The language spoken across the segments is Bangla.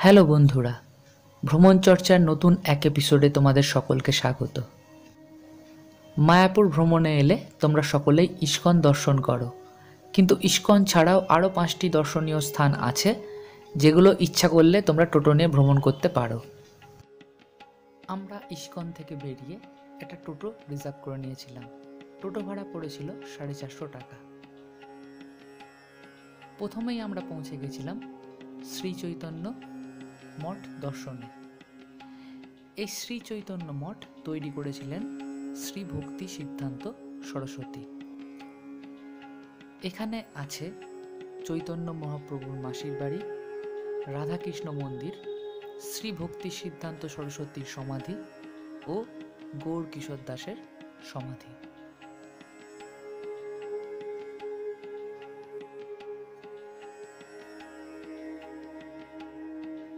হ্যালো বন্ধুরা, ভ্রমণ চর্চার নতুন এক এপিসোডে তোমাদের সকলকে স্বাগত। মায়াপুর ভ্রমণে এলে তোমরা সকলেই ইস্কন দর্শন করো, কিন্তু ইস্কন ছাড়াও আরও 5টি দর্শনীয় স্থান আছে যেগুলো ইচ্ছা করলে তোমরা টোটো নিয়ে ভ্রমণ করতে পারো। আমরা ইস্কন থেকে বেরিয়ে একটা টোটো রিজার্ভ করে নিয়েছিলাম। টোটো ভাড়া পড়েছিল 450 টাকা। প্রথমেই আমরা পৌঁছে গেছিলাম শ্রী চৈতন্য মঠ দর্শনে। এই শ্রী চৈতন্য মঠ তৈরি করেছিলেন শ্রী ভক্তি সিদ্ধান্ত সরস্বতী। এখানে আছে চৈতন্য মহাপ্রভুর মাসির বাড়ি, রাধাকৃষ্ণ মন্দির, শ্রী ভক্তি সিদ্ধান্ত সরস্বতীর সমাধি ও গৌর কিশোর দাসের সমাধি।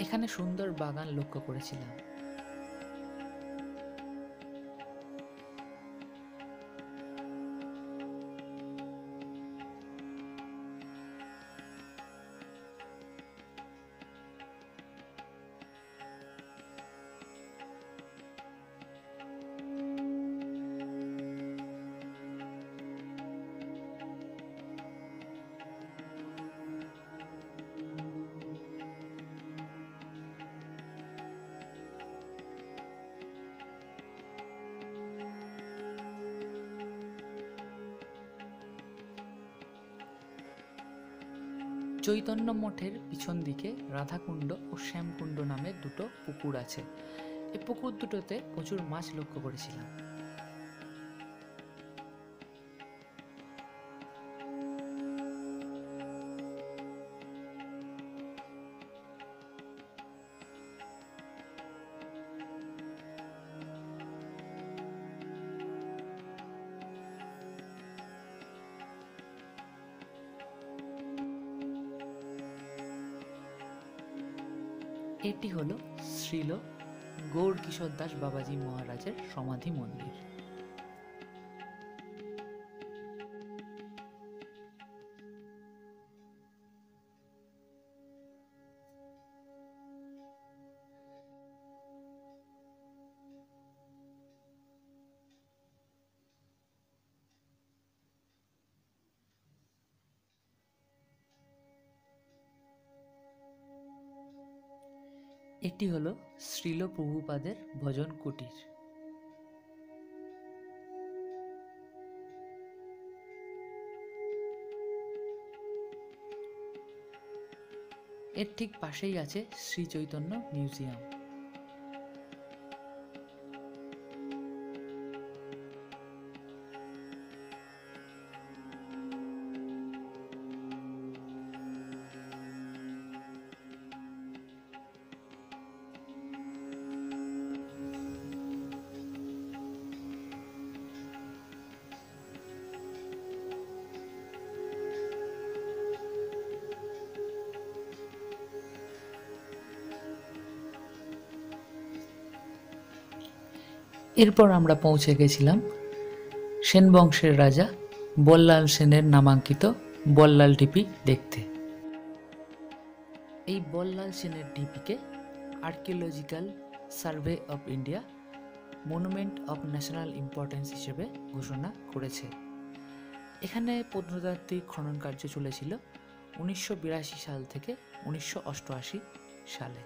এখানে সুন্দর বাগান লক্ষ্য করেছিলাম। চৈতন্য মঠের পিছন দিকে রাধাকুণ্ড ও শ্যামকুণ্ড নামে দুটো পুকুর আছে। এই পুকুর দুটোতে প্রচুর মাছ লক্ষ্য করেছিলাম। এটি হলো শ্রীল গৌর কিশোর দাস বাবাজি মহারাজের সমাধি মন্দির। এটি হলো শ্রীল প্রভুপাদের ভজন কুটির। এর ঠিক পাশেই আছে শ্রী চৈতন্য মিউজিয়াম। এরপর আমরা পৌঁছে গেছিলাম সেন বংশের রাজা বল্লাল সেনের নামাঙ্কিত বল্লাল ঢিপি দেখতে। এই বল্লাল সেনের ঢিপিকে archaeological survey of India monument of national importance হিসেবে ঘোষণা করেছে। এখানে প্রত্নতাত্ত্বিক খনন কার্য চলেছিল 1982 সাল থেকে 1988 সালে।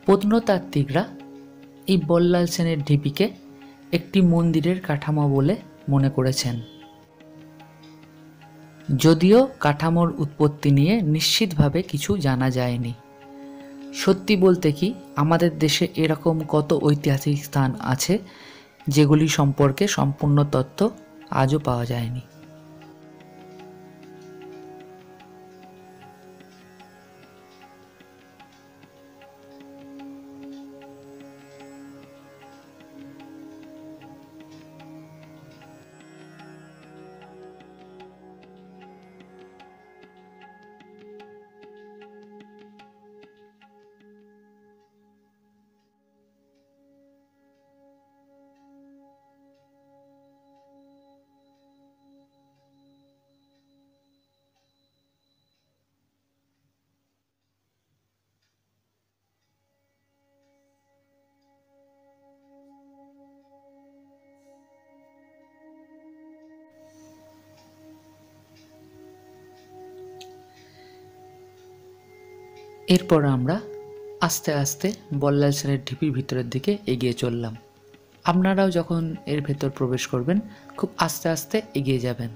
প্রত্নতাত্ত্বিকরা এই বল্লাল সেনের ঢিপিকে একটি মন্দিরের কাঠামো বলে মনে করেছেন, যদিও কাঠামোর উৎপত্তি নিয়ে নিশ্চিতভাবে কিছু জানা যায়নি। সত্যি বলতে কি, আমাদের দেশে এরকম কত ঐতিহাসিক স্থান আছে যেগুলি সম্পর্কে সম্পূর্ণ তথ্য আজও পাওয়া যায়নি। এরপর আমরা আস্তে আস্তে বল্লাল সেনের ঢিপির ভিতরের দিকে এগিয়ে চললাম। আপনারাও যখন এর ভেতর প্রবেশ করবেন খুব আস্তে আস্তে এগিয়ে যাবেন।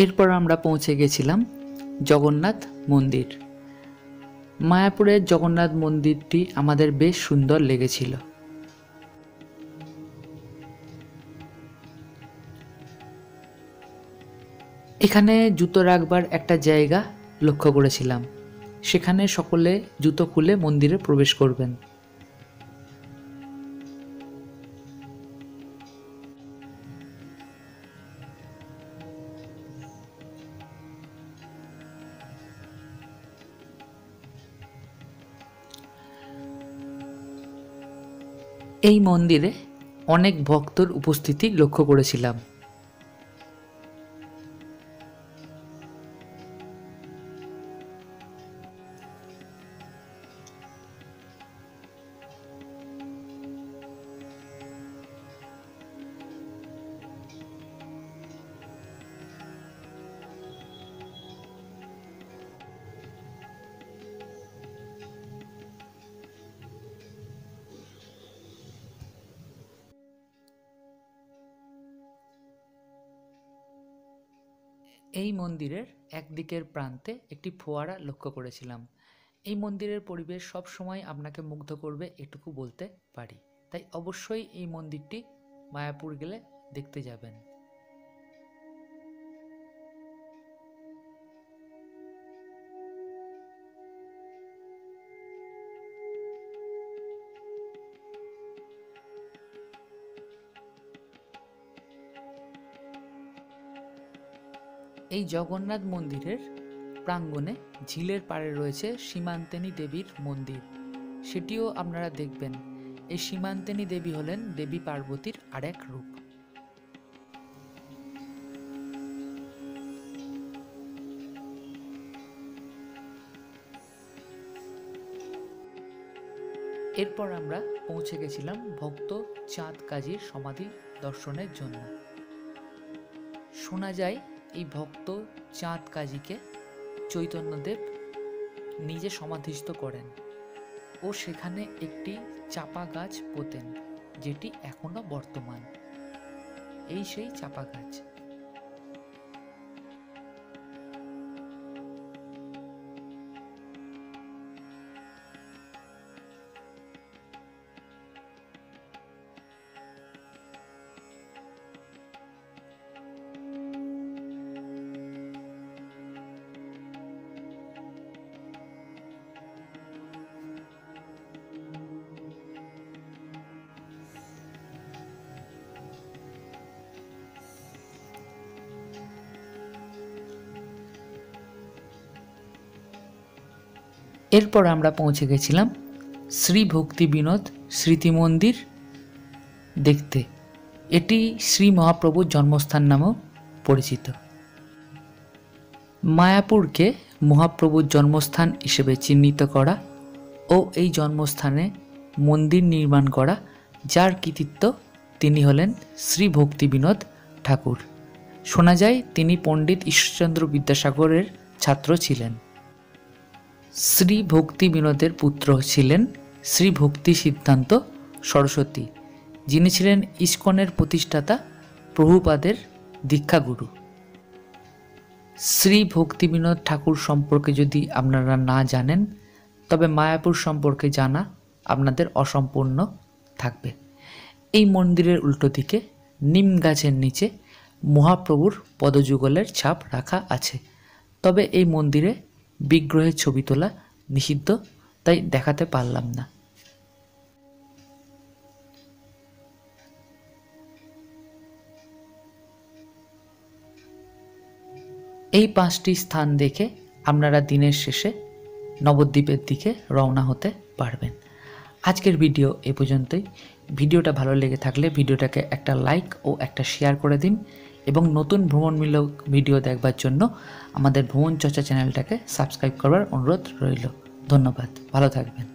এরপর আমরা পৌঁছে গেছিলাম জগন্নাথ মন্দির। মায়াপুরের জগন্নাথ মন্দিরটি আমাদের বেশ সুন্দর লেগেছিল। এখানে জুতো রাখবার একটা জায়গা লক্ষ্য করেছিলাম, সেখানে সকলে জুতো খুলে মন্দিরে প্রবেশ করবেন। এই মন্দিরে অনেক ভক্তর উপস্থিতি লক্ষ্য করেছিলাম। এই মন্দিরের একদিকের প্রান্তে একটি ফোয়ারা লক্ষ্য করেছিলাম। এই মন্দিরের পরিবেশ সব সময় আপনাকে মুগ্ধ করবে এটুকু বলতে পারি, তাই অবশ্যই এই মন্দিরটি মায়াপুর গেলে দেখতে যাবেন। এই জগন্নাথ মন্দিরের প্রাঙ্গণে ঝিলের পাড়ে রয়েছে সীমান্তিনী দেবীর মন্দির, সেটিও আপনারা দেখবেন। এই সীমান্তিনী দেবী হলেন দেবী পার্বতীর আরেক রূপ। এরপর আমরা পৌঁছে গেছিলাম ভক্ত চাঁদ কাজীর সমাধি দর্শনের জন্য। শোনা যায় এই ভক্ত চাঁদ কাজীকে চৈতন্যদেব নিজে সমাধিস্থ করেন ও সেখানে একটি চাপা গাছ পোতেন, যেটি এখনো বর্তমান। এই সেই চাপা গাছ। এরপর আমরা পৌঁছে গেছিলাম শ্রী ভক্তি বিনোদ স্মৃতি মন্দির দেখতে। এটি শ্রী মহাপ্রভুর জন্মস্থান নামেও পরিচিত। মায়াপুরকে মহাপ্রভুর জন্মস্থান হিসেবে চিহ্নিত করা ও এই জন্মস্থানে মন্দির নির্মাণ করা যার কৃতিত্ব, তিনি হলেন শ্রী ভক্তি বিনোদ ঠাকুর। শোনা যায় তিনি পণ্ডিত ঈশ্বরচন্দ্র বিদ্যাসাগরের ছাত্র ছিলেন। শ্রী ভক্তি বিনোদের পুত্র ছিলেন শ্রী ভক্তি সিদ্ধান্ত সরস্বতী, যিনি ছিলেন ইস্কনের প্রতিষ্ঠাতা প্রভুপাদের দীক্ষাগুরু। শ্রী ভক্তি বিনোদ ঠাকুর সম্পর্কে যদি আপনারা না জানেন, তবে মায়াপুর সম্পর্কে জানা আপনাদের অসম্পূর্ণ থাকবে। এই মন্দিরের উল্টো দিকে নিম গাছের নিচে মহাপ্রভুর পদযুগলের ছাপ রাখা আছে। তবে এই মন্দিরে বিগ্রহের ছবি তোলা নিষিদ্ধ, তাই দেখাতে পারলাম না। এই 5টি স্থান দেখে আপনারা দিনের শেষে নবদ্বীপের দিকে রওনা হতে পারবেন। আজকের ভিডিও এ পর্যন্তই। ভিডিওটা ভালো লেগে থাকলে ভিডিওটাকে একটা লাইক ও একটা শেয়ার করে দিন এবং নতুন ভ্রমণমূলক ভিডিও দেখবার জন্য আমাদের ভ্রমণ চর্চা চ্যানেলটাকে সাবস্ক্রাইব করবার অনুরোধ রইল। ধন্যবাদ, ভালো থাকবেন।